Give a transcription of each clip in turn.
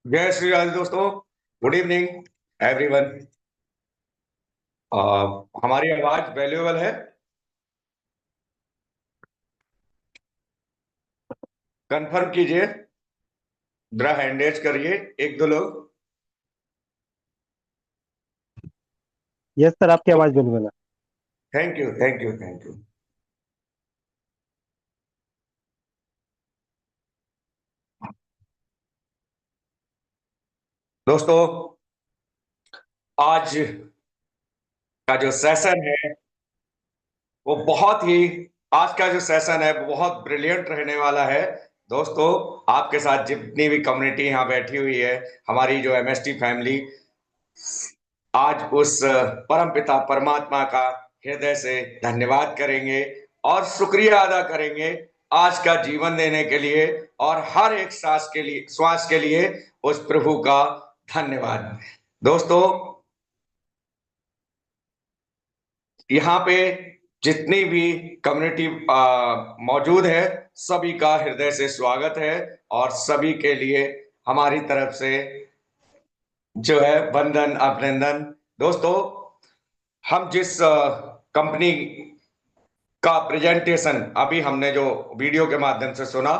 जय श्री राम दोस्तों। Good evening everyone. हमारी आवाज वैल्यूएबल है? कंफर्म कीजिए, जरा हैंड रेज करिए एक दो लोग। यस सर, आपकी आवाज बिल्कुल है। Thank you thank you thank you. दोस्तों, आज का जो सेशन है वो बहुत ही आज का जो सेशन है वो बहुत ब्रिलियंट रहने वाला है। दोस्तों, आपके साथ जितनी भी कम्युनिटी यहाँ बैठी हुई है, हमारी जो एमएसटी फैमिली, आज उस परम पिता परमात्मा का हृदय से धन्यवाद करेंगे और शुक्रिया अदा करेंगे आज का जीवन देने के लिए और हर एक श्वास के लिए उस प्रभु का धन्यवाद। दोस्तों, यहाँ पे जितनी भी कम्युनिटी मौजूद है, सभी का हृदय से स्वागत है और सभी के लिए हमारी तरफ से जो है वंदन अभिनंदन। दोस्तों, हम जिस कंपनी का प्रेजेंटेशन अभी हमने जो वीडियो के माध्यम से सुना,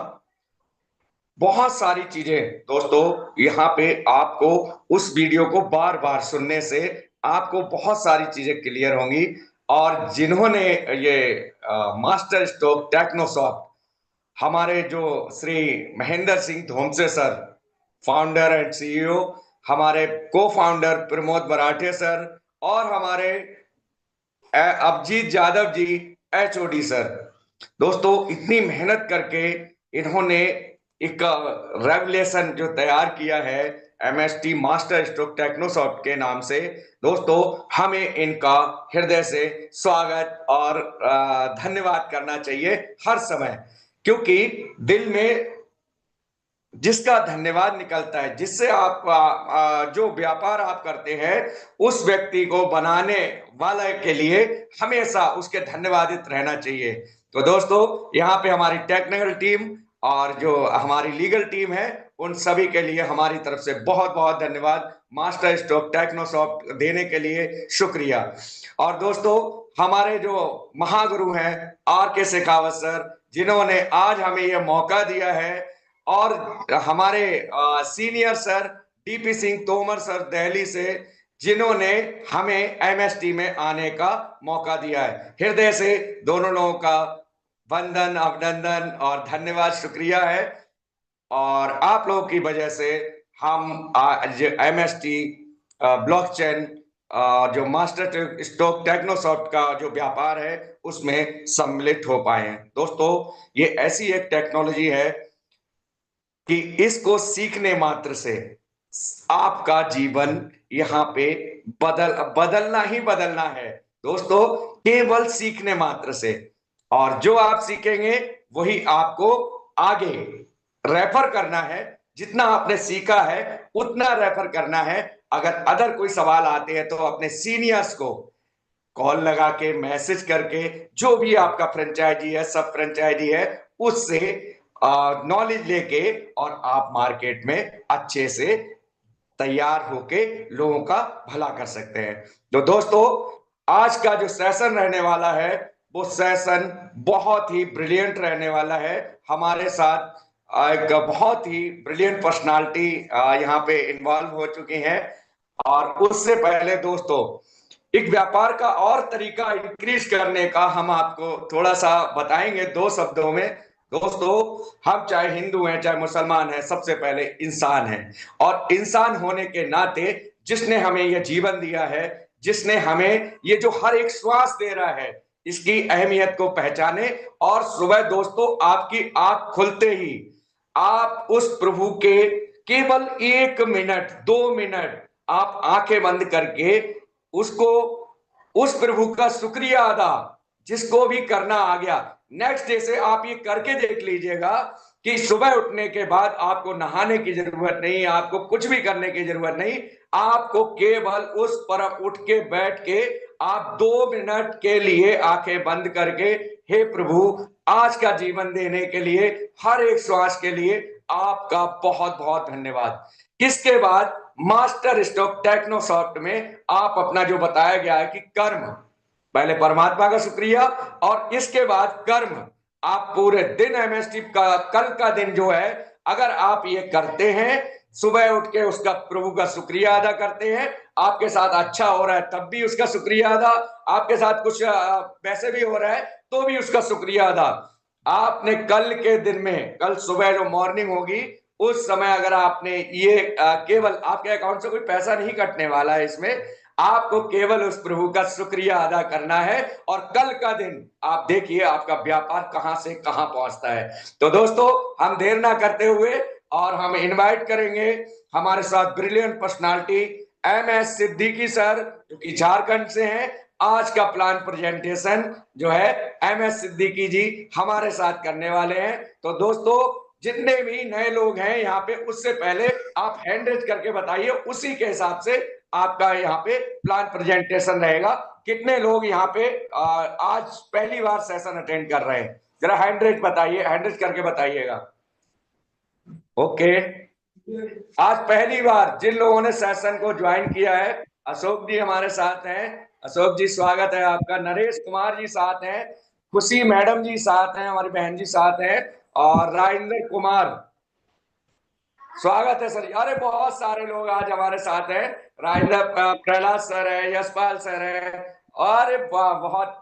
बहुत सारी चीजें दोस्तों, यहाँ पे आपको उस वीडियो को बार बार सुनने से आपको बहुत सारी चीजें क्लियर होंगी। और जिन्होंने ये मास्टर स्ट्रोक टेक्नोसॉफ्ट, हमारे जो Shri Mahendra Singh Dhomse sir, founder and CEO, हमारे cofounder Pramod Barathe sir, और हमारे अभिजीत यादव जी, एचओडी सर, दोस्तों इतनी मेहनत करके इन्होंने एक रेवलेशन जो तैयार किया है एमएसटी मास्टर स्ट्रोक टेक्नोसॉफ्ट के नाम से। दोस्तों, हमें इनका हृदय से स्वागत और धन्यवाद करना चाहिए हर समय, क्योंकि दिल में जिसका धन्यवाद निकलता है, जिससे आप जो व्यापार आप करते हैं, उस व्यक्ति को बनाने वाले के लिए हमेशा उसके धन्यवादित रहना चाहिए। तो दोस्तों, यहाँ पे हमारी टेक्निकल टीम और जो हमारी लीगल टीम है, उन सभी के लिए हमारी तरफ से बहुत बहुत धन्यवाद। मास्टर स्ट्रोक टेक्नोसॉफ्ट देने के लिए शुक्रिया। और दोस्तों, हमारे जो महागुरु हैं आर के शेखावत सर, जिन्होंने आज हमें यह मौका दिया है, और हमारे senior sir DP Singh Tomar sir Delhi से, जिन्होंने हमें एमएसटी में आने का मौका दिया है। हृदय से दोनों लोगों का वंदन अभिनंदन और धन्यवाद, शुक्रिया है। और आप लोगों की वजह से हम आज एमएसटी ब्लॉकचेन जो मास्टर स्ट्रोक टेक्नोसॉफ्ट का जो व्यापार है उसमें सम्मिलित हो पाए हैं। दोस्तों, ये ऐसी एक टेक्नोलॉजी है कि इसको सीखने मात्र से आपका जीवन यहाँ पे बदलना ही बदलना है। दोस्तों, केवल सीखने मात्र से, और जो आप सीखेंगे वही आपको आगे रेफर करना है। जितना आपने सीखा है उतना रेफर करना है। अगर अदर कोई सवाल आते हैं तो अपने सीनियर्स को कॉल लगा के, मैसेज करके, जो भी आपका फ्रेंचाइजी है, सब फ्रेंचाइजी है, उससे नॉलेज लेके और आप मार्केट में अच्छे से तैयार होके लोगों का भला कर सकते हैं। तो दोस्तों, आज का जो सेशन रहने वाला है वो सेशन बहुत ही ब्रिलियंट रहने वाला है। हमारे साथ एक बहुत ही ब्रिलियंट पर्सनालिटी यहाँ पे इन्वॉल्व हो चुकी हैं। और उससे पहले दोस्तों, एक व्यापार का और तरीका इंक्रीज करने का हम आपको थोड़ा सा बताएंगे दो शब्दों में। दोस्तों, हम चाहे हिंदू हैं चाहे मुसलमान हैं, सबसे पहले इंसान हैं। और इंसान होने के नाते जिसने हमें यह जीवन दिया है, जिसने हमें ये जो हर एक श्वास दे रहा है, इसकी अहमियत को पहचाने। और सुबह दोस्तों, आपकी आंख खुलते ही आप उस प्रभु के केवल 1 मिनट 2 मिनट आप आंखें बंद करके उसको, उस प्रभु का शुक्रिया अदा जिसको भी करना आ गया, नेक्स्ट डे से आप ये करके देख लीजिएगा कि सुबह उठने के बाद आपको नहाने की जरूरत नहीं, आपको कुछ भी करने की जरूरत नहीं। आपको केवल उस पर उठ के बैठ के आप 2 मिनट के लिए आंखें बंद करके, हे प्रभु, आज का जीवन देने के लिए, हर एक श्वास के लिए आपका बहुत बहुत धन्यवाद। किसके बाद मास्टर स्ट्रोक टेक्नोसॉफ्ट में आप अपना जो बताया गया है कि कर्म, पहले परमात्मा का शुक्रिया और इसके बाद कर्म, आप पूरे दिन एमएसटी का कल का दिन जो है अगर आप ये करते हैं, सुबह उठ के उसका प्रभु का शुक्रिया अदा करते हैं, आपके साथ अच्छा हो रहा है तब भी उसका शुक्रिया अदा, आपके साथ कुछ वैसे भी हो रहा है तो भी उसका शुक्रिया अदा। आपने कल के दिन में, कल सुबह जो मॉर्निंग होगी उस समय अगर आपने ये केवल आपके अकाउंट से कोई पैसा नहीं कटने वाला है, इसमें आपको केवल उस प्रभु का शुक्रिया अदा करना है और कल का दिन आप देखिए आपका व्यापार कहां से कहां पहुंचता है। तो दोस्तों हम देर ना करते हुए और हम इनवाइट करेंगे हमारे साथ brilliant personality MS Siddiqui sir जो कि झारखंड से हैं। आज का प्लान प्रेजेंटेशन जो है MS सिद्दीकी जी हमारे साथ करने वाले हैं। तो दोस्तों जितने भी नए लोग हैं यहाँ पे, उससे पहले आप हैंड रेज करके बताइए, उसी के हिसाब से आपका यहाँ पे प्लान प्रेजेंटेशन रहेगा। कितने लोग यहाँ पे आज पहली बार सेशन अटेंड कर रहे हैं, जरा हैंड रेज बताइए, हैंड रेज करके बताइएगा। ओके, आज पहली बार जिन लोगों ने सेशन को ज्वाइन किया है, अशोक जी हमारे साथ हैं। अशोक जी स्वागत है आपका। नरेश कुमार जी साथ हैं, खुशी मैडम जी साथ हैं, हमारी बहन जी साथ हैं, और राजेंद्र कुमार स्वागत है सर। अरे बहुत सारे लोग आज हमारे साथ हैं, राजेंद्र, प्रहलाद सर है, यशपाल सर है, अरे बहुत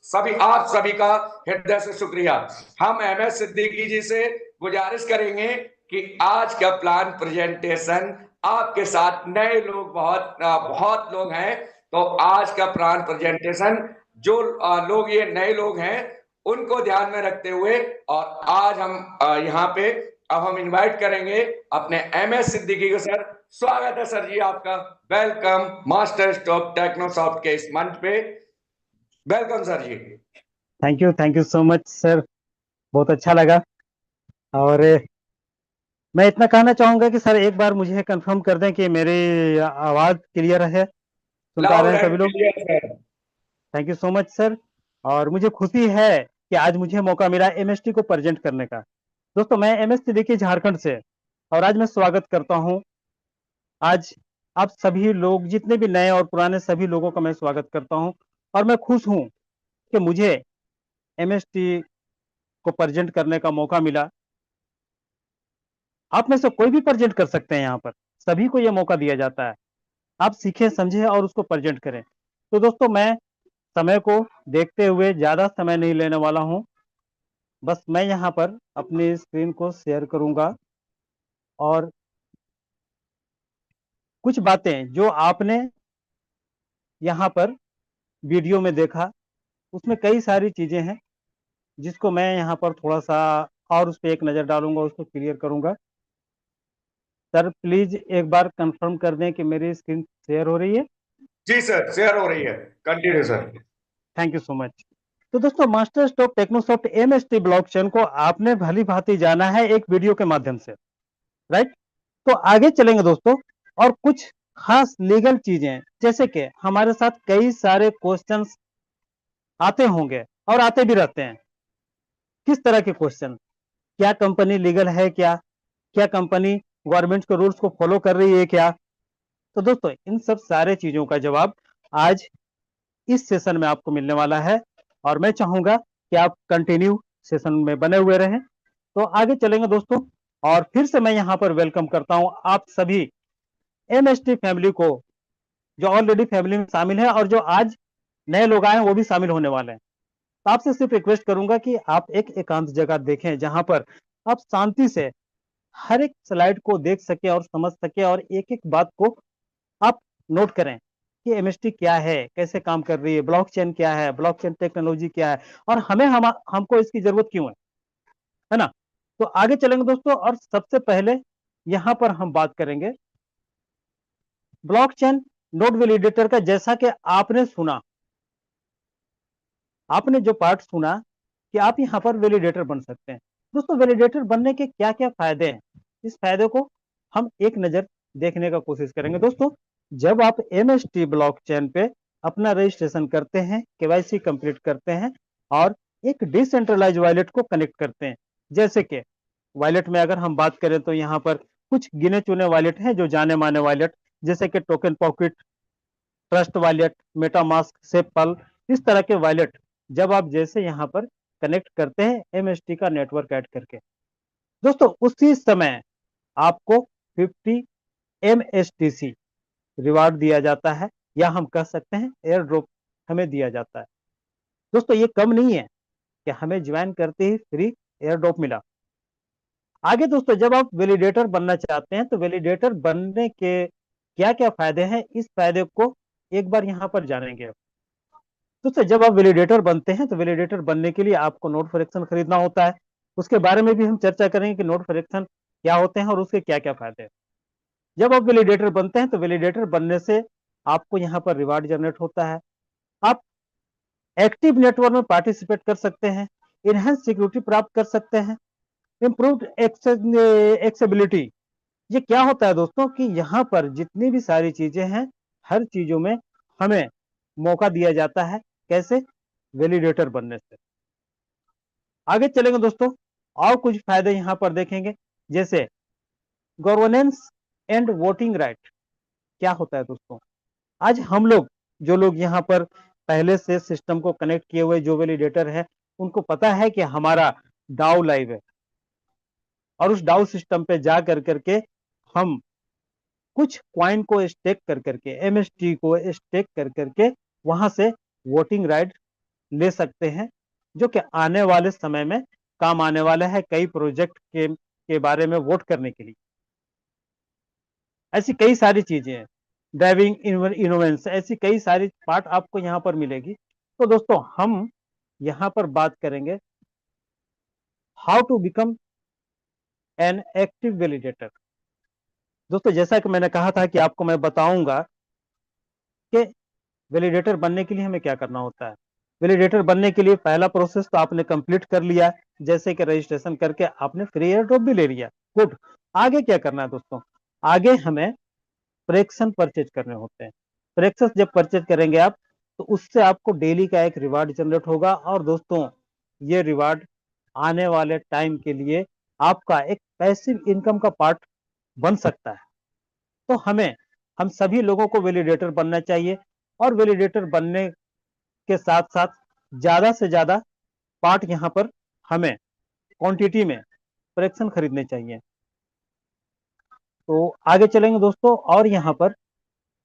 सभी, आप सभी का हृदय से शुक्रिया। हम MS सिद्दीकी जी से गुजारिश करेंगे कि आज का प्लान प्रेजेंटेशन आपके साथ नए लोग बहुत लोग हैं, तो आज का प्लान प्रेजेंटेशन जो लोग ये नए लोग हैं उनको ध्यान में रखते हुए, और आज हम यहाँ पे अब हम इनवाइट करेंगे अपने MS सिद्दीकी को। सर स्वागत है सर जी आपका, वेलकम मास्टर स्ट्रोक टेक्नोसॉफ्ट के इस मंच पे, welcome sir ji. Thank you so much sir, बहुत अच्छा लगा। और मैं इतना कहना चाहूंगा कि सर एक बार मुझे कंफर्म कर दें कि मेरी आवाज़ क्लियर है, सुन पा रहे लाउड हैं एंड सभी लोग। Clear sir. Thank you so much sir. और मुझे खुशी है कि आज मुझे मौका मिला MST को प्रेजेंट करने का। दोस्तों मैं MS सिद्दीकी झारखंड से, और आज मैं स्वागत करता हूं। आज आप सभी लोग जितने भी नए और पुराने सभी लोगों का मैं स्वागत करता हूं, और मैं खुश हूं कि मुझे MST को प्रेजेंट करने का मौका मिला। आप में से कोई भी प्रेजेंट कर सकते हैं, यहाँ पर सभी को यह मौका दिया जाता है। आप सीखें, समझें और उसको प्रेजेंट करें। तो दोस्तों मैं समय को देखते हुए ज्यादा समय नहीं लेने वाला हूं, बस मैं यहाँ पर अपनी स्क्रीन को शेयर करूंगा, और कुछ बातें जो आपने यहाँ पर वीडियो में देखा उसमें कई सारी चीजें हैं जिसको मैं यहाँ पर थोड़ा सा और उस पर एक नजर डालूंगा, उसको क्लियर करूंगा। सर प्लीज एक बार कंफर्म कर दें कि मेरी स्क्रीन शेयर हो रही है। जी सर शेयर हो रही है, continue sir. Thank you so much. तो दोस्तों मास्टर स्ट्रोक टेक्नोसॉफ्ट MST ब्लॉकचेन को आपने भली भांति जाना है एक वीडियो के माध्यम से, राइट। तो आगे चलेंगे दोस्तों, और कुछ खास लीगल चीजें, जैसे कि हमारे साथ कई सारे क्वेश्चंस आते होंगे और आते भी रहते हैं। किस तरह के क्वेश्चन? क्या कंपनी लीगल है? क्या क्या कंपनी गवर्नमेंट के रूल्स को फॉलो कर रही है क्या? तो दोस्तों इन सब सारे चीजों का जवाब आज इस सेशन में आपको मिलने वाला है, और मैं चाहूंगा कि आप कंटिन्यू सेशन में बने हुए रहें। तो आगे चलेंगे दोस्तों, और फिर से मैं यहाँ पर वेलकम करता हूँ आप सभी MST फैमिली को, जो ऑलरेडी फैमिली में शामिल है और जो आज नए लोग आए हैं वो भी शामिल होने वाले हैं। तो आपसे सिर्फ रिक्वेस्ट करूंगा कि आप एक एकांत जगह देखें जहां पर आप शांति से हर एक स्लाइड को देख सके और समझ सके, और एक एक बात को आप नोट करें कि MST क्या है, कैसे काम कर रही है, ब्लॉकचेन क्या है, ब्लॉकचेन टेक्नोलॉजी क्या है, और हमको इसकी जरूरत क्यों है ना। तो आगे चलेंगे दोस्तों, और सबसे पहले यहां पर हम बात करेंगे ब्लॉकचेन नोड वैलिडेटर का। जैसा कि आपने सुना, आपने जो पार्ट सुना कि आप यहां पर वैलिडेटर बन सकते हैं। दोस्तों वैलिडेटर बनने के क्या क्या फायदे हैं, इस फायदे को हम एक नजर देखने का कोशिश करेंगे। दोस्तों जब आप MST ब्लॉकचेन पे अपना रजिस्ट्रेशन करते हैं, KYC कंप्लीट करते हैं, और एक डिसेंट्रलाइज वॉलेट को कनेक्ट करते हैं, जैसे कि वॉलेट में अगर हम बात करें तो यहाँ पर कुछ गिने चुने वॉलेट हैं जो जाने माने वॉलेट, जैसे कि token pocket, trust wallet, MetaMask, sepal, इस तरह के वॉलेट जब आप जैसे यहाँ पर कनेक्ट करते हैं एमएसटी का नेटवर्क ऐड करके, दोस्तों उसी समय आपको 50 एमएसटीसी रिवार्ड दिया जाता है, या हम कह सकते हैं एयर ड्रॉप हमें दिया जाता है। दोस्तों ये कम नहीं है कि हमें ज्वाइन करते ही फ्री एयर ड्रॉप मिला। आगे दोस्तों जब आप वैलिडेटर बनना चाहते हैं तो वैलिडेटर बनने के क्या क्या फायदे हैं, इस फायदे को एक बार यहां पर जानेंगे। दोस्तों जब आप वैलिडेटर बनते हैं तो वैलिडेटर बनने के लिए आपको नोड फ्रैक्शन खरीदना होता है। उसके बारे में भी हम चर्चा करेंगे कि नोड फ्रैक्शन क्या होते हैं और उसके क्या क्या फायदे हैं। जब आप वैलिडेटर बनते हैं तो वैलिडेटर बनने से आपको यहाँ पर रिवार्ड जनरेट होता है। आप एक्टिव नेटवर्क में पार्टिसिपेट कर सकते हैं, इनहेंस सिक्योरिटी प्राप्त कर सकते हैं, इम्प्रूव्ड एक्सेबिलिटी। ये क्या होता है दोस्तों कि यहाँ पर जितनी भी सारी चीजें हैं, हर चीजों में हमें मौका दिया जाता है। कैसे? वैलिडेटर बनने से। आगे चलेंगे दोस्तों, और कुछ फायदे यहाँ पर देखेंगे, जैसे गवर्नेंस एंड वोटिंग राइट। क्या होता है दोस्तों, आज हम लोग जो लोग यहाँ पर पहले से सिस्टम को कनेक्ट किए हुए जो वैलिडेटर है, उनको पता है कि हमारा डाउ लाइव है, और उस डाउ सिस्टम पे जा कर करके हम कुछ क्वाइन को स्टेक कर करके, एमएसटी को स्टेक कर करके वहां से वोटिंग राइट ले सकते हैं, जो कि आने वाले समय में काम आने वाला है कई प्रोजेक्ट के बारे में वोट करने के लिए। ऐसी कई सारी चीजें हैं, ड्राइविंग इनोवेंस, ऐसी कई सारी पार्ट आपको यहाँ पर मिलेगी। तो दोस्तों हम यहाँ पर बात करेंगे how to become an active validator. दोस्तों जैसा कि मैंने कहा था कि आपको मैं बताऊंगा कि वैलिडेटर बनने के लिए हमें क्या करना होता है। वैलिडेटर बनने के लिए पहला प्रोसेस तो आपने कंप्लीट कर लिया, जैसे कि रजिस्ट्रेशन करके आपने फ्री एयर ड्रॉप भी ले लिया, गुड। आगे क्या करना है दोस्तों, आगे हमें फ्रैक्शन परचेज करने होते हैं। फ्रैक्शन जब परचेज करेंगे आप, तो उससे आपको डेली का एक रिवार्ड जनरेट होगा, और दोस्तों ये रिवार्ड आने वाले टाइम के लिए आपका एक पैसिव इनकम का पार्ट बन सकता है। तो हम सभी लोगों को वैलिडेटर बनना चाहिए, और वैलिडेटर बनने के साथ साथ ज्यादा से ज्यादा पार्ट यहाँ पर हमें क्वांटिटी में फ्रैक्शन खरीदने चाहिए। तो आगे चलेंगे दोस्तों, और यहाँ पर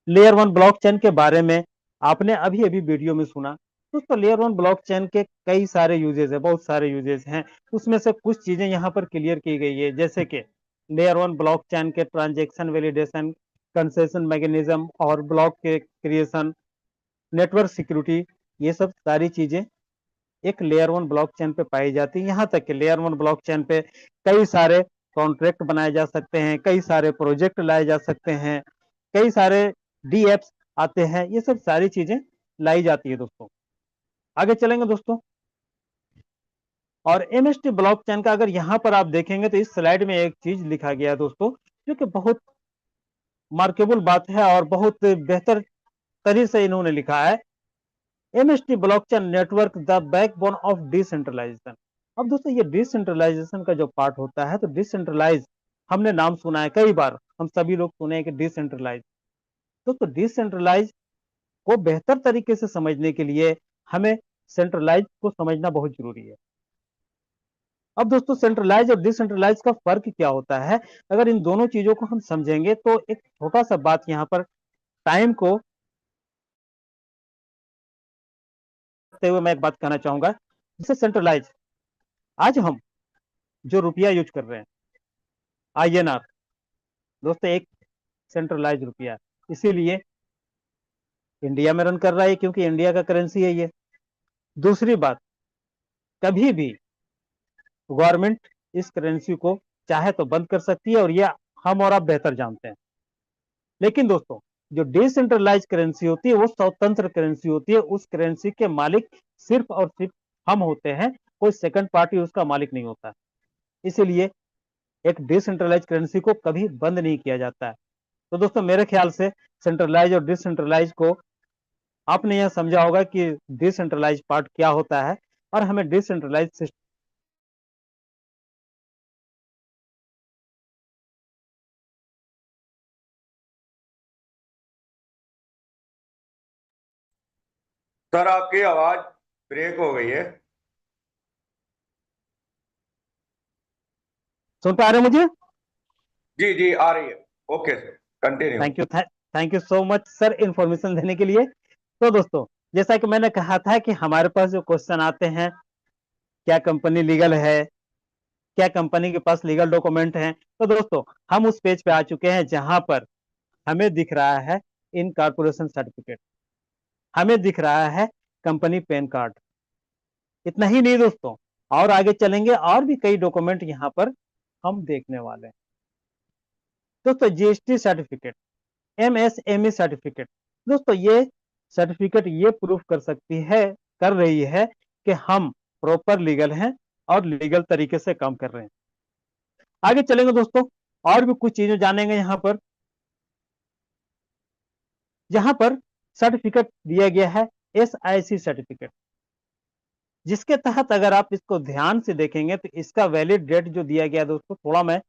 लेयर वन ब्लॉकचेन के बारे में आपने अभी अभी वीडियो में सुना। दोस्तों लेयर वन ब्लॉकचेन के कई सारे यूजेस है, बहुत सारे यूजेस हैं, उसमें से कुछ चीजें यहाँ पर क्लियर की गई है, जैसे कि लेयर वन ब्लॉकचेन के ट्रांजेक्शन वैलिडेशन, कंसेशन मैकेनिज्म और ब्लॉक के क्रिएशन, नेटवर्क सिक्योरिटी, ये सब सारी चीजें एक लेयर वन ब्लॉकचेन पे पाई जाती है। यहाँ तक कि लेयर वन ब्लॉकचेन पे कई सारे कॉन्ट्रैक्ट बनाए जा सकते हैं, कई सारे प्रोजेक्ट लाए जा सकते हैं, कई सारे डी एप्स आते हैं, ये सब सारी चीजें लाई जाती है दोस्तों। आगे चलेंगे दोस्तों, और एमएसटी ब्लॉकचेन का अगर यहाँ पर आप देखेंगे तो इस स्लाइड में एक चीज लिखा गया है दोस्तों, जो कि बहुत मार्केबल बात है और बहुत बेहतर तरीके से इन्होंने लिखा है। MST blockchain network the backbone of decentralization. अब दोस्तों ये डिसेंट्रलाइजेशन का जो पार्ट होता है, तो डिसेंट्रलाइज हमने नाम सुना है कई बार, हम सभी लोग सुने हैं कि डिसेंट्रलाइज। दोस्तों डिसेंट्रलाइज को बेहतर तरीके से समझने के लिए हमें सेंट्रलाइज को समझना बहुत जरूरी है। अब दोस्तों सेंट्रलाइज और डिसेंट्रलाइज का फर्क क्या होता है, अगर इन दोनों चीजों को हम समझेंगे तो एक छोटा सा बात यहाँ पर टाइम को हुए मैं एक बात कहना चाहूंगा। जैसे सेंट्रलाइज, आज हम जो रुपया यूज कर रहे हैं आईएनआर, दोस्तों एक सेंट्रलाइज रुपया, इसीलिए इंडिया में रन कर रहा है क्योंकि इंडिया का करेंसी है ये। दूसरी बात, कभी भी गवर्नमेंट इस करेंसी को चाहे तो बंद कर सकती है, और ये हम और आप बेहतर जानते हैं। लेकिन दोस्तों जो डिसेंट्रलाइज करेंसी होती है वो स्वतंत्र करेंसी होती है, उस करेंसी के मालिक सिर्फ और सिर्फ हम होते हैं, कोई सेकंड पार्टी उसका मालिक नहीं होता। इसीलिए एक डिसेंट्रलाइज करेंसी को कभी बंद नहीं किया जाता है। तो दोस्तों मेरे ख्याल से सेंट्रलाइज और डिसेंट्रलाइज को आपने यह समझा होगा कि डिसेंट्रलाइज पार्ट क्या होता है, और हमें डिसेंट्रलाइज सर आपकी आवाज ब्रेक हो गई है। सुन पा रहे हो मुझे? जी जी आ रही है। Okay sir, continue. Thank you so much sir information देने के लिए। तो दोस्तों, जैसा कि मैंने कहा था कि हमारे पास जो क्वेश्चन आते हैं, क्या कंपनी लीगल है, क्या कंपनी के पास लीगल डॉक्यूमेंट हैं, तो दोस्तों हम उस पेज पे आ चुके हैं जहां पर हमें दिख रहा है इनकॉर्पोरेशन सर्टिफिकेट, हमें दिख रहा है कंपनी पैन कार्ड। इतना ही नहीं दोस्तों, और आगे चलेंगे और भी कई डॉक्यूमेंट यहाँ पर हम देखने वाले हैं। दोस्तों जीएसटी सर्टिफिकेट, एमएसएमई सर्टिफिकेट, दोस्तों ये सर्टिफिकेट ये प्रूफ कर सकती है, कर रही है कि हम प्रॉपर लीगल हैं और लीगल तरीके से काम कर रहे हैं। आगे चलेंगे दोस्तों, और भी कुछ चीजें जानेंगे यहाँ पर। यहाँ पर सर्टिफिकेट दिया गया है एसआईसी सर्टिफिकेट, जिसके तहत अगर आप इसको ध्यान से देखेंगे तो इसका वैलिड डेट जो दिया गया दोस्तों, थोड़ा मैं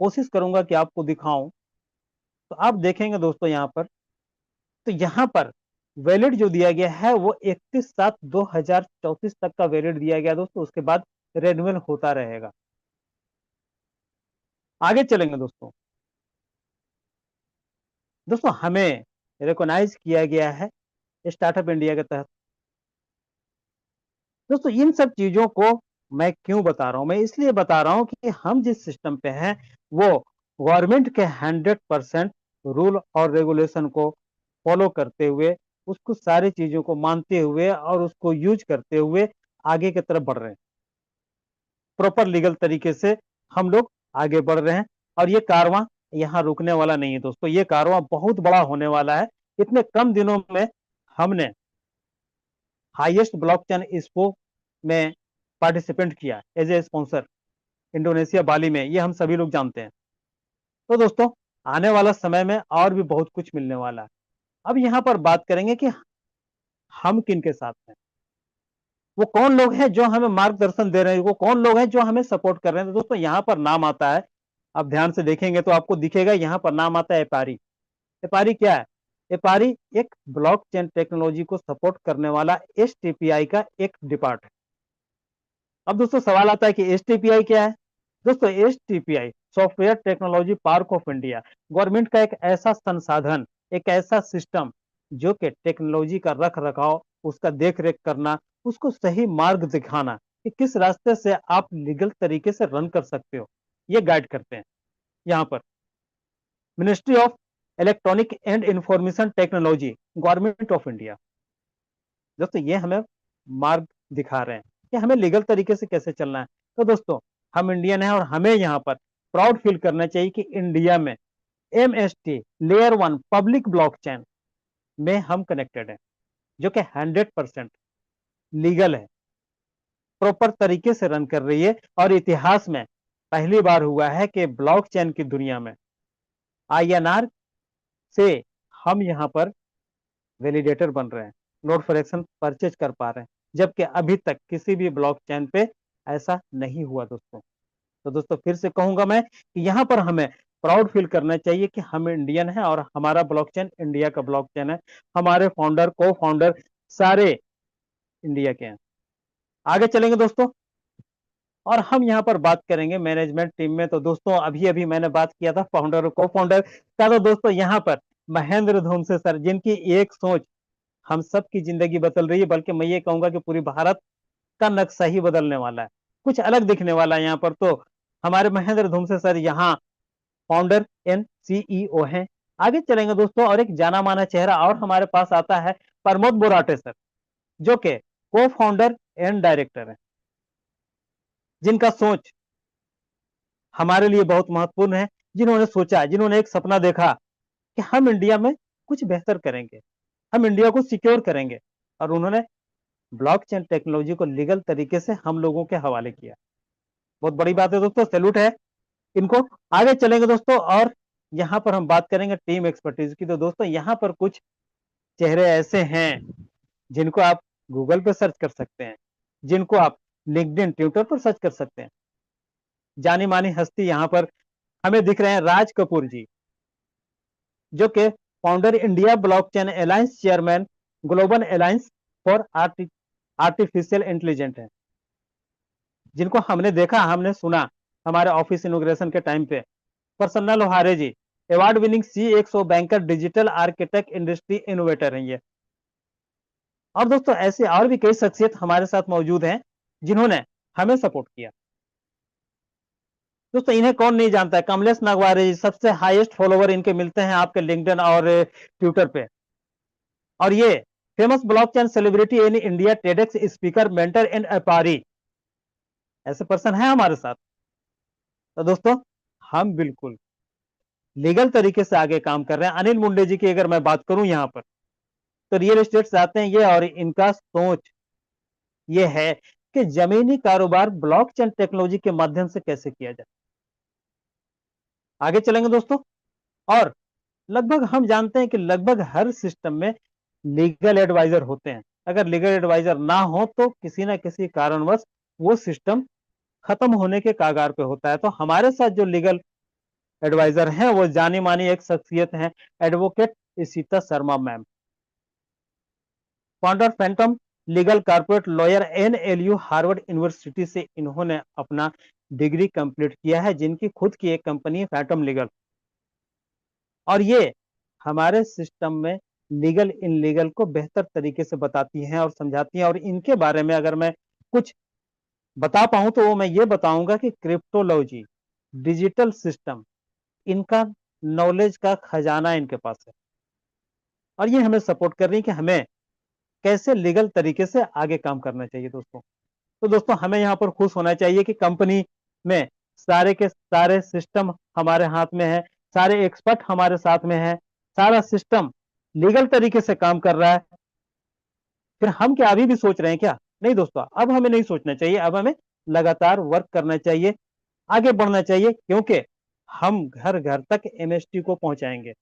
कोशिश करूंगा कि आपको दिखाऊं। तो आप देखेंगे दोस्तों यहाँ पर, तो यहाँ पर वैलिड जो दिया गया है वो 31/7/2034 तक का वैलिड दिया गया दोस्तों। उसके बाद रेन्यूअल होता रहेगा। आगे चलेंगे दोस्तों। दोस्तों हमें रिकॉग्नाइज किया गया है स्टार्टअप इंडिया के तहत। दोस्तों इन सब चीजों को मैं क्यों बता रहा हूं? मैं इसलिए बता रहा हूं कि हम जिस सिस्टम पे हैं वो गवर्नमेंट के 100% रूल और रेगुलेशन को फॉलो करते हुए, उसको सारी चीजों को मानते हुए और उसको यूज करते हुए आगे की तरफ बढ़ रहे हैं। प्रॉपर लीगल तरीके से हम लोग आगे बढ़ रहे हैं, और ये कारवां यहाँ रुकने वाला नहीं है दोस्तों। ये कारवां बहुत बड़ा होने वाला है। इतने कम दिनों में हमने हाईएस्ट ब्लॉकचेन एक्सपो में पार्टिसिपेंट किया एज ए स्पॉन्सर, इंडोनेशिया बाली में, ये हम सभी लोग जानते हैं। तो दोस्तों आने वाला समय में और भी बहुत कुछ मिलने वाला है। अब यहाँ पर बात करेंगे कि हम किन के साथ हैं, वो कौन लोग हैं जो हमें मार्गदर्शन दे रहे हैं, वो कौन लोग हैं जो हमें सपोर्ट कर रहे हैं। तो दोस्तों यहाँ पर नाम आता है, आप ध्यान से देखेंगे तो आपको दिखेगा यहाँ पर नाम आता है एपारी। एपारी क्या है? एपारी एक ब्लॉकचेन टेक्नोलॉजी को सपोर्ट करने वाला एसटीपीआई का एक डिपार्ट है। अब दोस्तों सवाल आता है कि एसटीपीआई क्या है? दोस्तों STPI software technology park of India, government का एक ऐसा संसाधन, एक ऐसा सिस्टम जो कि टेक्नोलॉजी का रख रखाव, उसका देख रेख करना, उसको सही मार्ग दिखाना कि किस रास्ते से आप लीगल तरीके से रन कर सकते हो, ये गाइड करते हैं। यहाँ पर ministry of electronic and information technology, government of India, दोस्तों ये हमें मार्ग दिखा रहे हैं कि हमें लीगल तरीके से कैसे चलना है। तो दोस्तों हम इंडियन हैं और हमें यहाँ पर प्राउड फील करना चाहिए कि इंडिया में एमएसटी लेयर 1 पब्लिक ब्लॉकचेन में हम कनेक्टेड हैं, जो कि 100% लीगल है, प्रॉपर तरीके से रन कर रही है। और इतिहास में पहली बार हुआ है कि ब्लॉकचेन की दुनिया में आईएनआर से हम यहाँ पर वैलिडेटर बन रहे हैं, नोट फॉर एक्शन परचेज कर पा रहे हैं, जबकि अभी तक किसी भी ब्लॉकचेन पे ऐसा नहीं हुआ दोस्तों। तो दोस्तों फिर से कहूंगा मैं कि यहाँ पर हमें प्राउड फील करना चाहिए कि हम इंडियन हैं और हमारा ब्लॉकचेन इंडिया का ब्लॉकचेन है। हमारे फाउंडर को फाउंडर सारे इंडिया के हैं। आगे चलेंगे दोस्तों, और हम यहाँ पर बात करेंगे मैनेजमेंट टीम में। तो दोस्तों अभी अभी मैंने बात किया था फाउंडर और को फाउंडर का। तो दोस्तों यहाँ पर महेंद्र धूमसे सर, जिनकी एक सोच हम सब की जिंदगी बदल रही है, बल्कि मैं ये कहूंगा कि पूरी भारत का नक्शा ही बदलने वाला है, कुछ अलग दिखने वाला है यहाँ पर। तो हमारे महेंद्र धूमसे सर यहाँ फाउंडर एंड सीईओ हैं। आगे चलेंगे दोस्तों, और एक जाना माना चेहरा और हमारे पास आता है प्रमोद बोराटे सर, जो कि को फाउंडर एंड डायरेक्टर है, जिनका सोच हमारे लिए बहुत महत्वपूर्ण है। जिन्होंने सोचा, जिन्होंने एक सपना देखा कि हम इंडिया में कुछ बेहतर करेंगे, हम इंडिया को सिक्योर करेंगे, और उन्होंने ब्लॉकचेन टेक्नोलॉजी को लीगल तरीके से हम लोगों के हवाले किया। बहुत बड़ी बात है दोस्तों, सैल्यूट है इनको। आगे चलेंगे दोस्तों, और यहाँ पर हम बात करेंगे टीम एक्सपर्टीज की। तो दोस्तों यहाँ पर कुछ चेहरे ऐसे हैं जिनको आप गूगल पर सर्च कर सकते हैं, जिनको आप लिंक्डइन ट्विटर पर सर्च कर सकते हैं। जानी मानी हस्ती यहाँ पर हमें दिख रहे हैं राज कपूर जी, जो कि founder India blockchain alliance chairman, global alliance for artificial intelligent है, जिनको हमने देखा, हमने सुना हमारे ऑफिस इनोग्रेशन के टाइम पे। Prasanna Lohare ji award winning C100 banker, digital architect, industry innovator हैं ये। और दोस्तों ऐसे और भी कई शख्सियत हमारे साथ मौजूद हैं जिन्होंने हमें सपोर्ट किया। दोस्तों इन्हें कौन नहीं जानता है, कमलेश नागवारे जी, सबसे हाईएस्ट फॉलोवर इनके मिलते हैं आपके लिंक्डइन और ट्विटर पे। और ये famous blockchain celebrity in India, TEDx speaker, mentor and व्यापारी, ऐसे पर्सन है हमारे साथ। तो दोस्तों हम बिल्कुल लीगल तरीके से आगे काम कर रहे हैं। अनिल मुंडे जी की अगर मैं बात करूं यहाँ पर, तो रियल एस्टेट से आते हैं ये, और इनका सोच ये है कि जमीनी कारोबार ब्लॉकचेन टेक्नोलॉजी के माध्यम से कैसे किया जाए। आगे चलेंगे दोस्तों। और लगभग हम जानते हैं कि लगभग हर सिस्टम में लीगल एडवाइजर होते हैं। अगर लीगल एडवाइजर ना हो तो किसी ना किसी कारणवश वो सिस्टम खत्म होने के कागार पे होता है। तो हमारे साथ जो लीगल एडवाइजर हैं वो जानी मानी एक शख्सियत हैं, advocate Ishita Sharma ma'am, founder Phantom legal corporate lawyer, NLU Harvard university से इन्होंने अपना डिग्री कंप्लीट किया है, जिनकी खुद की एक कंपनी है फैंटम लीगल। और ये हमारे सिस्टम में लीगल इन लीगल को बेहतर तरीके से बताती हैं और समझाती हैं। और इनके बारे में अगर मैं कुछ बता पाऊं तो वो मैं ये बताऊंगा कि क्रिप्टोलॉजी, डिजिटल सिस्टम, इनका नॉलेज का खजाना इनके पास है। और ये हमें सपोर्ट कर रही है कि हमें कैसे लीगल तरीके से आगे काम करना चाहिए दोस्तों। तो दोस्तों हमें यहाँ पर खुश होना चाहिए कि कंपनी में सारे के सारे सिस्टम हमारे हाथ में है, सारे एक्सपर्ट हमारे साथ में है, सारा सिस्टम लीगल तरीके से काम कर रहा है। फिर हम क्या अभी भी सोच रहे हैं क्या? नहीं दोस्तों, अब हमें नहीं सोचना चाहिए, अब हमें लगातार वर्क करना चाहिए, आगे बढ़ना चाहिए, क्योंकि हम घर घर तक MST को पहुंचाएंगे।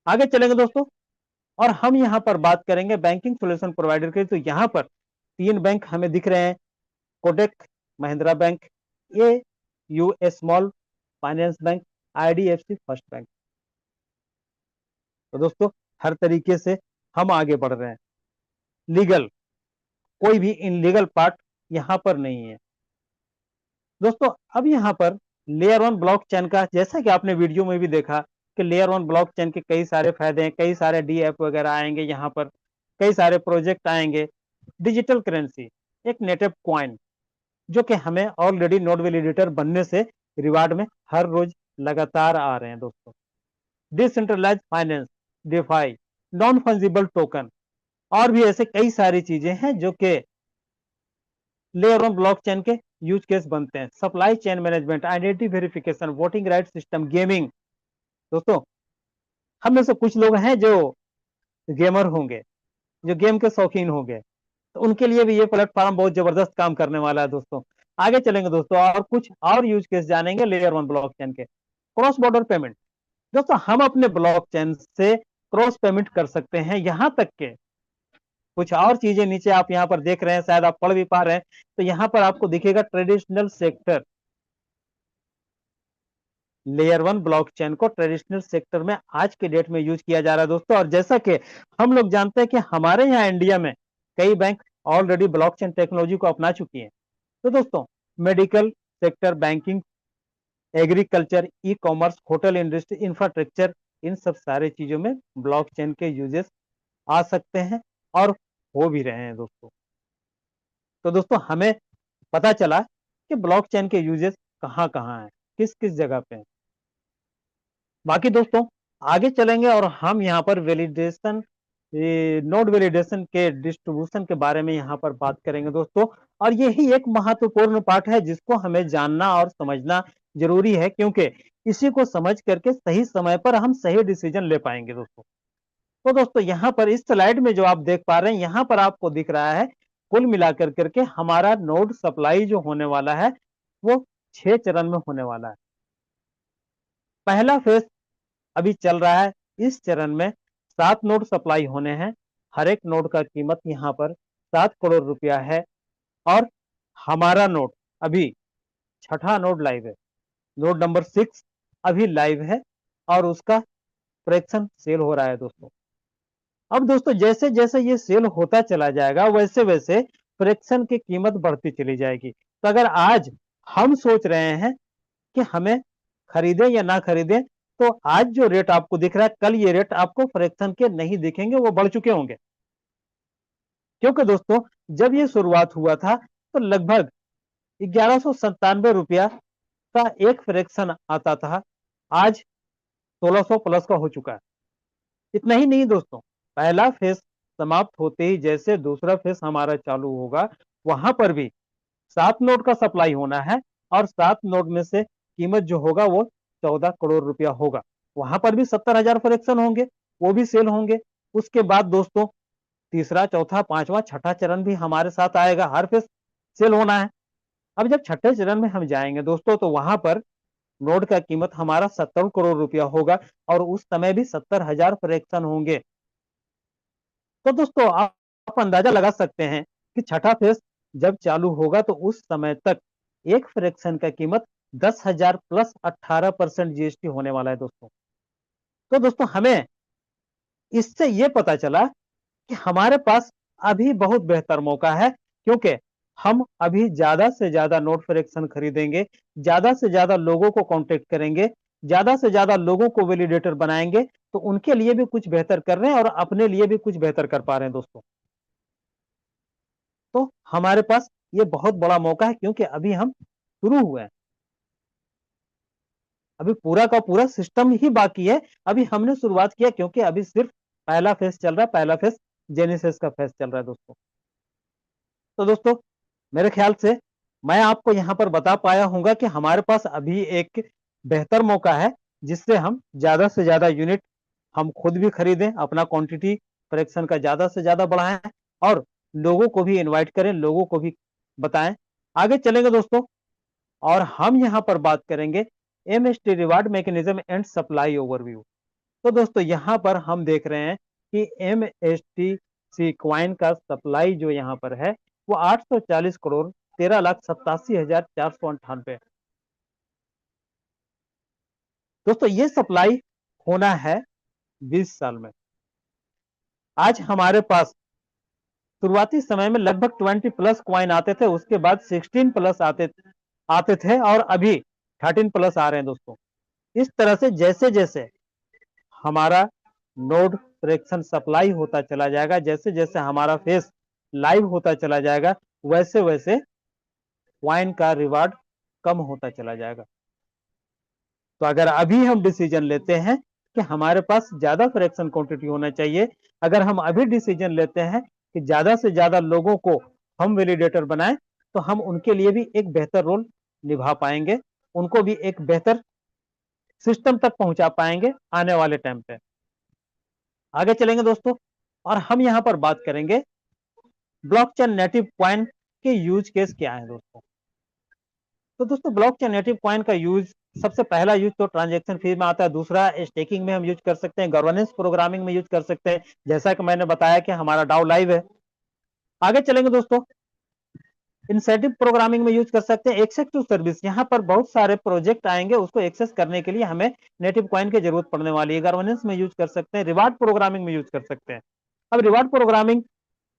आगे चलेंगे दोस्तों। और हम यहाँ पर बात करेंगे बैंकिंग सॉल्यूशन प्रोवाइडर के। तो यहाँ पर 3 बैंक हमें दिख रहे हैं, Kotak Mahindra bank, AU small finance bank, IDFC first bank. तो दोस्तों हर तरीके से हम आगे बढ़ रहे हैं। लीगल कोई भी इनलीगल पार्ट यहाँ पर नहीं है दोस्तों। अब यहाँ पर लेयर 1 ब्लॉकचेन का, जैसा कि आपने वीडियो में भी देखा कि लेयर 1 ब्लॉकचेन के कई सारे फायदे हैं, कई सारे DApp वगैरह आएंगे, यहाँ पर कई सारे प्रोजेक्ट आएंगे। डिजिटल करेंसी, एक नेटिव क्वाइन, जो कि हमें ऑलरेडी नोड वैलिडेटर बनने से रिवार्ड में हर रोज लगातार आ रहे हैं दोस्तों। Decentralize finance, DeFi, non fungible token, और भी ऐसे कई सारी चीजें हैं जो कि लेयर 1 ब्लॉकचेन के यूज केस बनते हैं। Supply chain management, identity verification, voting right system, gaming. दोस्तों हम में से कुछ लोग हैं जो गेमर होंगे, जो गेम के शौकीन होंगे, तो उनके लिए भी ये प्लेटफॉर्म बहुत जबरदस्त काम करने वाला है दोस्तों। आगे चलेंगे दोस्तों और कुछ और यूज केस जानेंगे लेयर 1 ब्लॉकचेन के। क्रॉस बॉर्डर पेमेंट, दोस्तों हम अपने ब्लॉकचेन से क्रॉस पेमेंट कर सकते हैं। यहां तक के कुछ और चीजें नीचे आप यहाँ पर देख रहे हैं, शायद आप पढ़ भी पा रहे हैं, तो यहाँ पर आपको दिखेगा ट्रेडिशनल सेक्टर। लेयर 1 ब्लॉकचेन को ट्रेडिशनल सेक्टर में आज के डेट में यूज किया जा रहा है दोस्तों। और जैसा कि हम लोग जानते हैं कि हमारे यहाँ इंडिया में कई बैंक ऑलरेडी ब्लॉकचेन टेक्नोलॉजी को अपना चुकी हैं। तो दोस्तों medical sector, banking, agriculture, e-commerce, hotel industry, infrastructure, इन सब सारे चीजों में ब्लॉकचेन के यूजेस आ सकते हैं और हो भी रहे हैं दोस्तों। तो दोस्तों हमें पता चला कि ब्लॉकचेन के यूजेस कहाँ कहाँ हैं, किस किस जगह पे हैं। बाकी दोस्तों आगे चलेंगे और हम यहाँ पर वैलिडेशन, नोड वैलिडेशन के डिस्ट्रीब्यूशन के बारे में यहाँ पर बात करेंगे दोस्तों। और यही एक महत्वपूर्ण पार्ट है जिसको हमें जानना और समझना जरूरी है, क्योंकि इसी को समझ करके सही समय पर हम सही डिसीजन ले पाएंगे दोस्तों। तो दोस्तों यहाँ पर इस स्लाइड में जो आप देख पा रहे हैं, यहाँ पर आपको दिख रहा है कुल मिलाकर करके हमारा नोड सप्लाई जो होने वाला है वो 6 चरण में होने वाला है। पहला फेज अभी चल रहा है। इस चरण में 7 नोड सप्लाई होने हैं। हर एक नोड का कीमत यहाँ पर 7 करोड़ रुपया है। और हमारा नोड अभी छठा नोड लाइव है, नोड नंबर 6 अभी लाइव है और उसका फ्रैक्शन सेल हो रहा है दोस्तों। अब दोस्तों जैसे जैसे ये सेल होता चला जाएगा वैसे वैसे फ्रैक्शन की कीमत बढ़ती चली जाएगी। तो अगर आज हम सोच रहे हैं कि हमें खरीदें या ना खरीदें, तो आज जो रेट आपको दिख रहा है, कल ये रेट आपको फ्रैक्शन के नहीं दिखेंगे, वो बढ़ चुके होंगे। क्योंकि दोस्तों जब ये शुरुआत हुआ था तो लगभग 1197 रुपया का एक फ्रैक्शन आता था, आज 1600 प्लस का हो चुका है। इतना ही नहीं दोस्तों, पहला फेज समाप्त होते ही जैसे दूसरा फेज हमारा चालू होगा, वहां पर भी 7 नोट का सप्लाई होना है और 7 नोट में से कीमत जो होगा वो 14 करोड़ रुपया होगा। वहां पर भी 70,000 फ्रैक्शन होंगे, वो भी सेल होंगे। उसके बाद दोस्तों तीसरा, चौथा, पांचवा, छठा चरण भी हमारे साथ आएगा, हर फेज सेल होना है। अब जब छठे चरण में हम जाएंगे दोस्तों, तो वहां पर नोट का कीमत हमारा 70 करोड़ रुपया होगा और उस समय भी 70,000 फ्रैक्शन होंगे। तो दोस्तों आप अंदाजा लगा सकते हैं कि छठा फेज जब चालू होगा तो उस समय तक एक फ्रैक्शन का कीमत 10,000 प्लस 18% जीएसटी होने वाला है दोस्तों। तो दोस्तों हमें इससे ये पता चला कि हमारे पास अभी बहुत बेहतर मौका है, क्योंकि हम अभी ज्यादा से ज्यादा नोट फ्रैक्शन खरीदेंगे, ज्यादा से ज्यादा लोगों को कांटेक्ट करेंगे, ज्यादा से ज्यादा लोगों को वैलिडेटर बनाएंगे, तो उनके लिए भी कुछ बेहतर कर रहे हैं और अपने लिए भी कुछ बेहतर कर पा रहे हैं दोस्तों। तो हमारे पास ये बहुत बड़ा मौका है, क्योंकि अभी हम शुरू हुए हैं, अभी पूरा का पूरा सिस्टम ही बाकी है। अभी हमने शुरुआत किया, क्योंकि अभी सिर्फ पहला फेज चल रहा है, पहला फेज जेनेसिस का फेज चल रहा है दोस्तों। तो दोस्तों मेरे ख्याल से मैं आपको यहां पर बता पाया हूंगा कि हमारे पास अभी एक बेहतर मौका है, जिससे हम ज्यादा से ज्यादा यूनिट हम खुद भी खरीदें, अपना क्वांटिटी प्रोडक्शन का ज्यादा से ज्यादा बढ़ाएं और लोगों को भी इनवाइट करें, लोगों को भी बताएं। आगे चलेंगे दोस्तों और हम यहां पर बात करेंगे MST reward mechanism and supply overview. तो दोस्तों यहां पर हम देख रहे हैं कि एमएसटी सी क्वाइन का सप्लाई जो यहां पर है वो 840 करोड़ 13,87,498। दोस्तों ये सप्लाई होना है 20 साल में। आज हमारे पास शुरुआती समय में लगभग 20 प्लस क्वाइन आते थे, उसके बाद 16 प्लस आते थे और अभी 13 प्लस आ रहे हैं दोस्तों। इस तरह से जैसे जैसे हमारा नोड प्रेक्शन सप्लाई होता चला जाएगा, जैसे जैसे हमारा फेस लाइव होता चला जाएगा, वैसे वैसे क्वाइन का रिवार्ड कम होता चला जाएगा। तो अगर अभी हम डिसीजन लेते हैं कि हमारे पास ज्यादा फ्रैक्शन क्वांटिटी होना चाहिए, अगर हम अभी डिसीजन लेते हैं कि ज्यादा से ज्यादा लोगों को हम वैलिडेटर बनाएं, तो हम उनके लिए भी एक बेहतर रोल निभा पाएंगे, उनको भी एक बेहतर सिस्टम तक पहुंचा पाएंगे आने वाले टाइम पे। आगे चलेंगे दोस्तों और हम यहां पर बात करेंगे ब्लॉकचेन नेटिव कॉइन के यूज केस क्या है दोस्तों। तो दोस्तों ब्लॉकचेन नेटिव कॉइन का यूज, सबसे पहला यूज तो ट्रांजैक्शन फी में आता है, दूसरा स्टेकिंग में हम यूज कर सकते हैं, गवर्नेंस प्रोग्रामिंग में यूज कर सकते हैं, जैसा कि मैंने बताया कि हमारा डाउ लाइव है। आगे चलेंगे दोस्तों, इंसेंटिव प्रोग्रामिंग में यूज कर सकते हैं, एक्सेस टू सर्विस, यहाँ पर बहुत सारे प्रोजेक्ट आएंगे, उसको एक्सेस करने के लिए हमें नेटिव कॉइन की जरूरत पड़ने वाली है। गवर्नेंस में यूज कर सकते हैं, रिवार्ड प्रोग्रामिंग में यूज कर सकते हैं। अब रिवार्ड प्रोग्रामिंग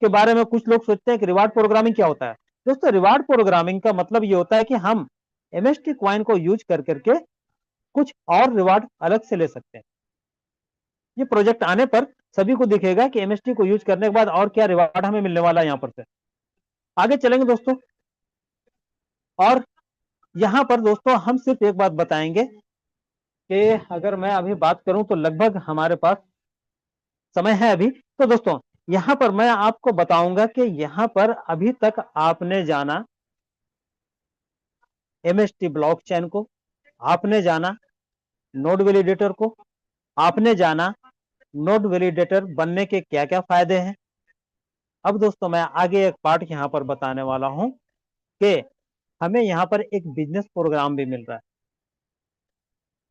के बारे में कुछ लोग सोचते हैं कि रिवार्ड प्रोग्रामिंग क्या होता है। दोस्तों रिवार्ड प्रोग्रामिंग का मतलब ये होता है कि हम एमएसटी कॉइन को यूज कर करके कुछ और रिवार्ड अलग से ले सकते हैं। ये प्रोजेक्ट आने पर सभी को दिखेगा कि एमएसटी को यूज करने के बाद और क्या रिवार्ड हमें मिलने वाला है यहां पर से। आगे चलेंगे दोस्तों और यहां पर दोस्तों हम सिर्फ एक बात बताएंगे कि अगर मैं अभी बात करूं तो लगभग हमारे पास समय है अभी। तो दोस्तों यहां पर मैं आपको बताऊंगा कि यहां पर अभी तक आपने जाना एमएसटी ब्लॉकचेन को, आपने जाना नोड वैलिडेटर को, आपने जाना नोड वैलिडेटर बनने के क्या क्या फायदे हैं। अब दोस्तों मैं आगे एक पार्ट यहां पर बताने वाला हूं कि हमें यहां पर एक बिजनेस प्रोग्राम भी मिल रहा है।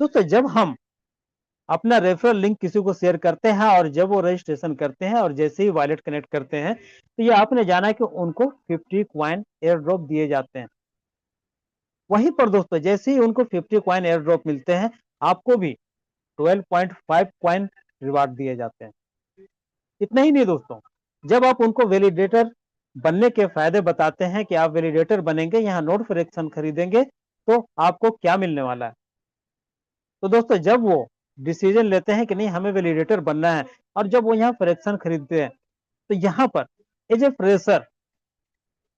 दोस्तों जब हम अपना रेफरल लिंक किसी को शेयर करते हैं और जब वो रजिस्ट्रेशन करते हैं और जैसे ही वॉलेट कनेक्ट करते हैं, तो ये आपने जाना कि उनको 50 क्वाइन एयर ड्रॉप दिए जाते हैं। वहीं पर दोस्तों जैसे ही उनको 50 क्वाइन एयर ड्रॉप मिलते हैं, आपको भी 12.5 क्वाइन रिवार्ड दिए जाते हैं। इतना ही नहीं दोस्तों, जब आप उनको वैलिडेटर बनने के फायदे बताते हैं कि आप वैलिडेटर बनेंगे, यहाँ नोड फ्रैक्शन खरीदेंगे तो आपको क्या मिलने वाला है, तो दोस्तों जब वो डिसीजन लेते हैं कि नहीं हमें वैलिडेटर बनना है, और जब वो यहाँ फ्रैक्शन खरीदते हैं, तो यहाँ पर एज ए फ्रेशर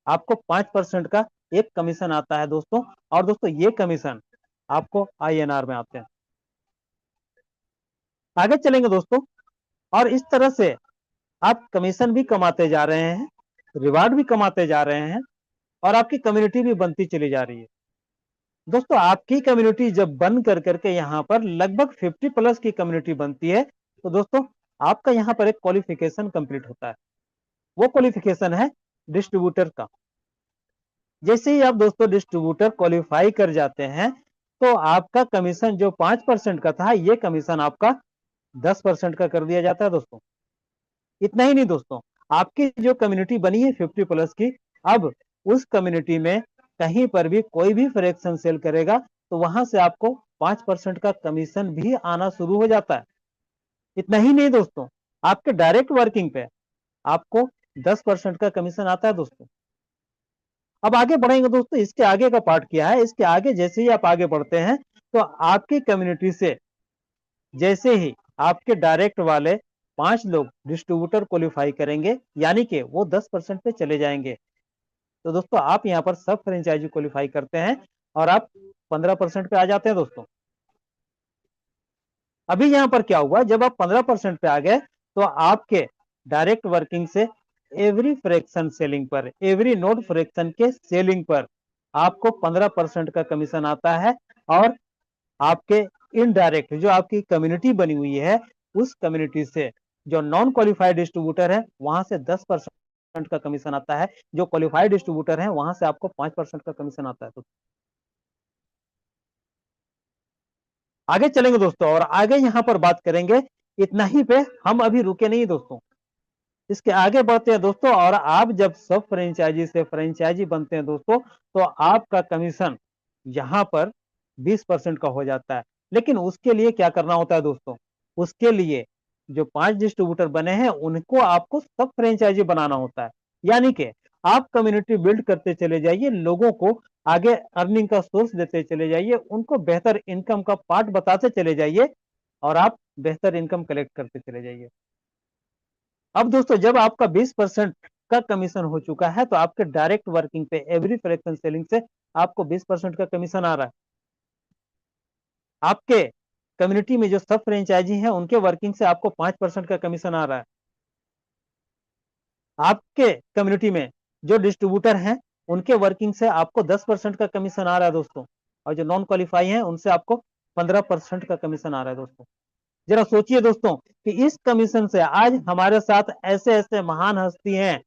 आपको 5% का एक कमीशन आता है दोस्तों। और दोस्तों ये कमीशन आपको INR में आते हैं। आगे चलेंगे दोस्तों, और इस तरह से आप कमीशन भी कमाते जा रहे हैं, रिवार्ड भी कमाते जा रहे हैं, और आपकी कम्युनिटी भी बनती चली जा रही है। दोस्तों आपकी कम्युनिटी जब बन कर करके यहाँ पर लगभग 50+ की कम्युनिटी बनती है, तो दोस्तों आपका यहाँ पर एक क्वालिफिकेशन कंप्लीट होता है। वो क्वालिफिकेशन है डिस्ट्रीब्यूटर का। जैसे ही आप दोस्तों डिस्ट्रीब्यूटर क्वालिफाई कर जाते हैं, तो आपका कमीशन जो 5% का था, ये कमीशन आपका 10% का कर दिया जाता है दोस्तों। इतना ही नहीं दोस्तों, आपकी जो कम्युनिटी बनी है 50+ की, अब उस कम्युनिटी में कहीं पर भी कोई भी फ्रैक्शन सेल करेगा, तो वहां से आपको 5% का कमीशन भी आना शुरू हो जाता है। इतना ही नहीं दोस्तों, आपके डायरेक्ट वर्किंग पे आपको 10% का कमीशन आता है दोस्तों। अब आगे बढ़ेंगे दोस्तों, इसके आगे का पार्ट क्या है, इसके आगे जैसे ही आप आगे बढ़ते हैं, तो आपकी कम्युनिटी से जैसे ही आपके डायरेक्ट वाले 5 लोग डिस्ट्रीब्यूटर क्वालिफाई करेंगे, यानी कि वो 10% पे चले जाएंगे, तो दोस्तों आप यहाँ पर सब फ्रेंचाइजी क्वालिफाई करते हैं और आप 15% पे आ जाते हैं दोस्तों। अभी यहाँ पर क्या हुआ, जब आप 15% पे आ गए, तो आपके डायरेक्ट वर्किंग से एवरी फ्रैक्शन सेलिंग पर, एवरी नोड फ्रैक्शन के सेलिंग पर आपको 15% का कमीशन आता है। और आपके इनडायरेक्ट जो आपकी कम्युनिटी बनी हुई है, उस कम्युनिटी से जो नॉन क्वालिफाइड डिस्ट्रीब्यूटर है, वहां से 10% का कमीशन आता है। जो क्वालिफाइड डिस्ट्रीब्यूटर है, वहां से आपको 5% का कमीशन आता है। तो आगे चलेंगे दोस्तों, और आगे यहां पर बात करेंगे। इतना ही पे हम अभी रुके नहीं दोस्तों, इसके आगे बढ़ते हैं दोस्तों। और आप जब सब फ्रेंचाइजी से फ्रेंचाइजी बनते हैं दोस्तों, तो आपका कमीशन यहां पर 20% का हो जाता है। लेकिन उसके लिए क्या करना होता है दोस्तों, उसके लिए जो 5 डिस्ट्रीब्यूटर बने हैं, उनको आपको सब फ्रेंचाइजी बनाना होता है। यानी कि आप कम्युनिटी बिल्ड करते चले जाइए, लोगों को आगे अर्निंग का सोर्स देते चले जाइए, उनको बेहतर इनकम का पार्ट बताते चले जाइए, और आप बेहतर इनकम कलेक्ट करते चले जाइए। अब दोस्तों जब आपका 20% का कमीशन हो चुका है, तो आपके डायरेक्ट वर्किंग पे एवरी फ्रैक्शन सेलिंग से आपको 20% का कमीशन आ रहा है। आपके कम्युनिटी में जो सब फ्रेंचाइजी हैं, उनके वर्किंग से आपको 5% का कमीशन आ रहा है। आपके कम्युनिटी में जो डिस्ट्रीब्यूटर हैं, उनके वर्किंग से आपको 10% का कमीशन आ रहा है दोस्तों। और जो नॉन क्वालिफाई हैं, उनसे आपको 15% का कमीशन आ रहा है दोस्तों। जरा सोचिए दोस्तों कि इस कमीशन से आज हमारे साथ ऐसे ऐसे महान हस्ती हैं,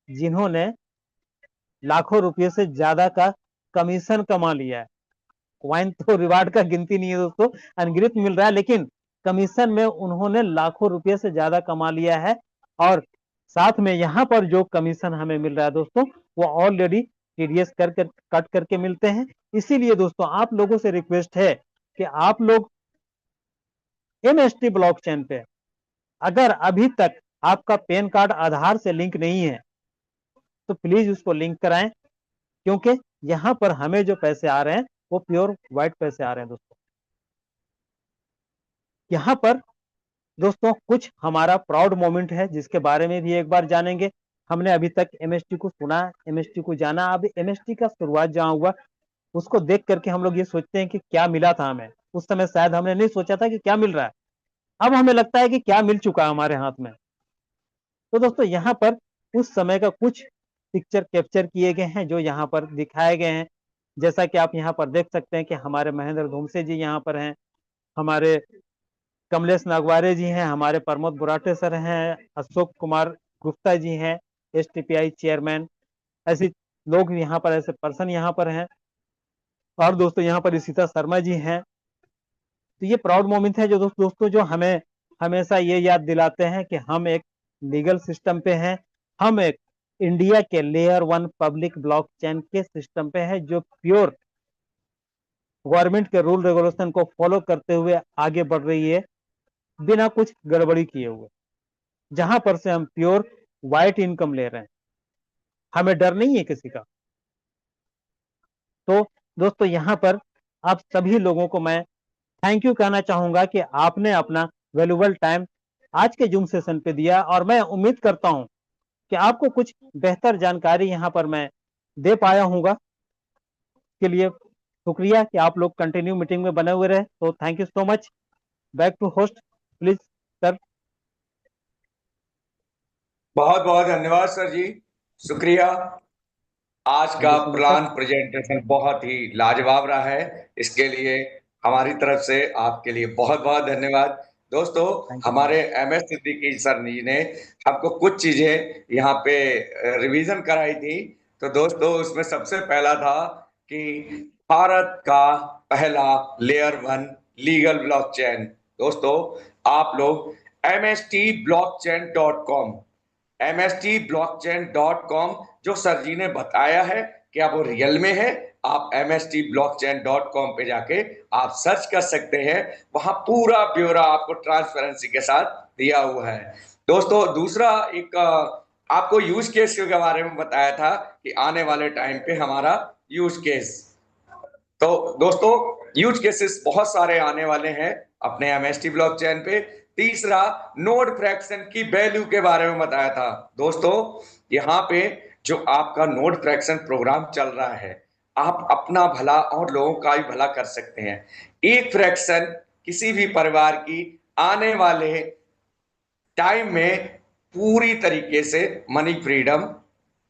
जिन्होंने लाखों रुपए से ज्यादा का कमीशन कमा लिया है। क्वाइन तो रिवार्ड का गिनती नहीं है दोस्तों, अनगिनत मिल रहा है, लेकिन कमीशन में उन्होंने लाखों रुपए से ज्यादा कमा लिया है। और साथ में यहाँ पर जो कमीशन हमें मिल रहा है दोस्तों, वो ऑलरेडी टीडीएस कर कट करके मिलते हैं। इसीलिए दोस्तों आप लोगों से रिक्वेस्ट है कि आप लोग MST ब्लॉकचेन पे, अगर अभी तक आपका पैन कार्ड आधार से लिंक नहीं है, तो प्लीज उसको लिंक कराएं, क्योंकि यहां पर हमें जो पैसे आ रहे हैं, वो प्योर व्हाइट पैसे आ रहे हैं दोस्तों। यहां पर दोस्तों कुछ हमारा प्राउड मोमेंट है, जिसके बारे में भी एक बार जानेंगे। हमने अभी तक MST को सुना, MST को जाना, अब MST का शुरुआत जहां हुआ, उसको देख करके हम लोग ये सोचते हैं कि क्या मिला था हमें। उस समय शायद हमने नहीं सोचा था कि क्या मिल रहा है, अब हमें लगता है कि क्या मिल चुका है हमारे हाथ में। तो दोस्तों यहाँ पर उस समय का कुछ पिक्चर कैप्चर किए गए हैं, जो यहाँ पर दिखाए गए हैं। जैसा कि आप यहाँ पर देख सकते हैं कि हमारे महेंद्र धूमसे जी यहाँ पर हैं, हमारे कमलेश नागवारे जी हैं, हमारे प्रमोद बुराटे सर हैं, अशोक कुमार गुप्ता जी हैं, STPI चेयरमैन। ऐसे लोग यहाँ पर, ऐसे पर्सन यहाँ पर हैं। और दोस्तों यहाँ पर इशिता शर्मा जी हैं। तो ये प्राउड मोमेंट है जो दोस्तों जो हमें हमेशा ये याद दिलाते हैं कि हम एक लीगल सिस्टम पे हैं, हम एक इंडिया के लेयर 1 पब्लिक ब्लॉकचेन के सिस्टम पे है, जो प्योर गवर्नमेंट के रूल रेगुलेशन को फॉलो करते हुए आगे बढ़ रही है, बिना कुछ गड़बड़ी किए हुए। जहां पर से हम प्योर व्हाइट इनकम ले रहे हैं, हमें डर नहीं है किसी का। तो दोस्तों यहां पर आप सभी लोगों को मैं थैंक यू कहना चाहूंगा कि आपने अपना वैल्यूबल टाइम आज के जूम सेशन पे दिया, और मैं उम्मीद करता हूं कि आपको कुछ बेहतर जानकारी यहां पर मैं दे पाया हूंगा। के लिए शुक्रिया कि आप लोग कंटिन्यू मीटिंग में बने हुए रहे। तो thank you so much. Back to host please sir. बहुत बहुत धन्यवाद सर जी, शुक्रिया। आज थैंक का you so much sir. Plan presentation बहुत ही लाजवाब रहा है, इसके लिए हमारी तरफ से आपके लिए बहुत बहुत धन्यवाद। दोस्तों, थैंक यू सो हमारे मच। MS सिद्दीकी सर जी ने हमको कुछ चीजें यहाँ पे रिवीजन कराई थी। तो दोस्तों, उसमें सबसे पहला था कि भारत का पहला लेयर 1 लीगल ब्लॉकचेन। दोस्तों, आप लोग mstblockchain.com mstblockchain.com जो सर जी ने बताया है क्या वो रियल में है, आप mstblockchain.com पे जाके आप सर्च कर सकते हैं। वहां पूरा ब्यौरा आपको ट्रांसपेरेंसी के साथ दिया हुआ है। दोस्तों, दूसरा एक आपको यूज केस के बारे में बताया था कि आने वाले टाइम पे हमारा यूज केस, तो दोस्तों यूज केसेस बहुत सारे आने वाले हैं अपने MST ब्लॉकचेन पे। तीसरा, नोड फ्रैक्शन की वैल्यू के बारे में बताया था। दोस्तों, यहाँ पे जो आपका नोड फ्रैक्शन प्रोग्राम चल रहा है, आप अपना भला और लोगों का भी भला कर सकते हैं। एक फ्रैक्शन किसी भी परिवार की आने वाले टाइम में पूरी तरीके से मनी फ्रीडम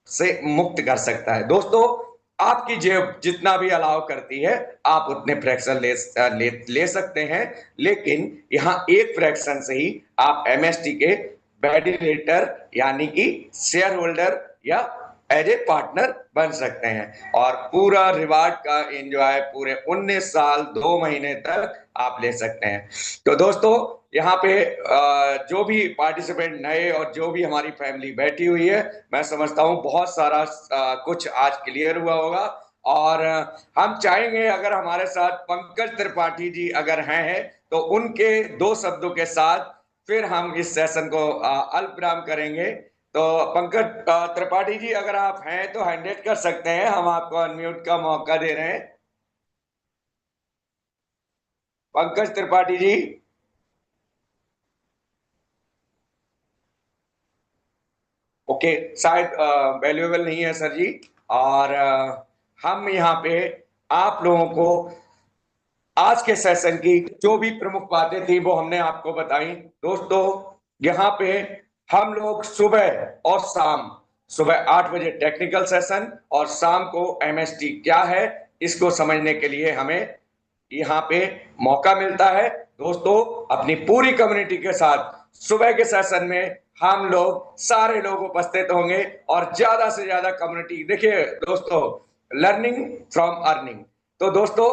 से मुक्त कर सकता है। दोस्तों, आपकी जेब जितना भी अलाउ करती है आप उतने फ्रैक्शन ले सकते हैं, लेकिन यहाँ एक फ्रैक्शन से ही आप MST के वैलिडेटर यानी कि शेयर होल्डर या एज ए पार्टनर बन सकते हैं और पूरा रिवार्ड का एंजॉय पूरे 19 साल 2 महीने तक आप ले सकते हैं। तो दोस्तों, यहाँ पे जो भी पार्टिसिपेंट नए और जो भी हमारी फैमिली बैठी हुई है, मैं समझता हूँ बहुत सारा कुछ आज क्लियर हुआ होगा। और हम चाहेंगे अगर हमारे साथ पंकज त्रिपाठी जी अगर हैं तो उनके 2 शब्दों के साथ फिर हम इस सेशन को अल्प विराम करेंगे। तो पंकज त्रिपाठी जी अगर आप हैं तो हैंड कर सकते हैं, हम आपको अनम्यूट का मौका दे रहे हैं। पंकज त्रिपाठी जी। ओके, शायद वैल्यूएबल नहीं है सर जी। और हम यहाँ पे आप लोगों को आज के सेशन की जो भी प्रमुख बातें थी वो हमने आपको बताई। दोस्तों, यहाँ पे हम लोग सुबह और शाम, सुबह 8 बजे टेक्निकल सेशन और शाम को MST क्या है इसको समझने के लिए हमें यहाँ पे मौका मिलता है। दोस्तों, अपनी पूरी कम्युनिटी के साथ सुबह के सेशन में हम लोग सारे लोग उपस्थित होंगे और ज्यादा से ज्यादा कम्युनिटी, देखिए दोस्तों, लर्निंग फ्रॉम अर्निंग। तो दोस्तों,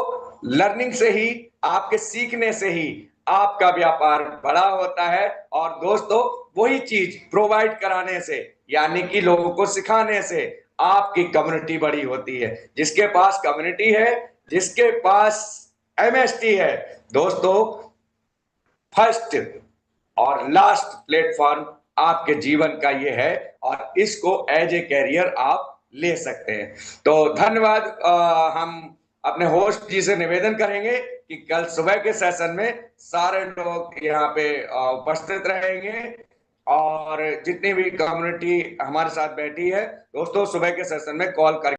लर्निंग से ही, आपके सीखने से ही आपका व्यापार बड़ा होता है। और दोस्तों, वही चीज प्रोवाइड कराने से यानी कि लोगों को सिखाने से आपकी कम्युनिटी बड़ी होती है। जिसके पास कम्युनिटी है, जिसके पास MST है, दोस्तों, फर्स्ट और लास्ट प्लेटफॉर्म आपके जीवन का ये है और इसको एज ए कैरियर आप ले सकते हैं। तो धन्यवाद। हम अपने होस्ट जी से निवेदन करेंगे कि कल सुबह के सेशन में सारे लोग यहाँ पे उपस्थित रहेंगे और जितनी भी कम्युनिटी हमारे साथ बैठी है, दोस्तों सुबह के सेशन में कॉल कर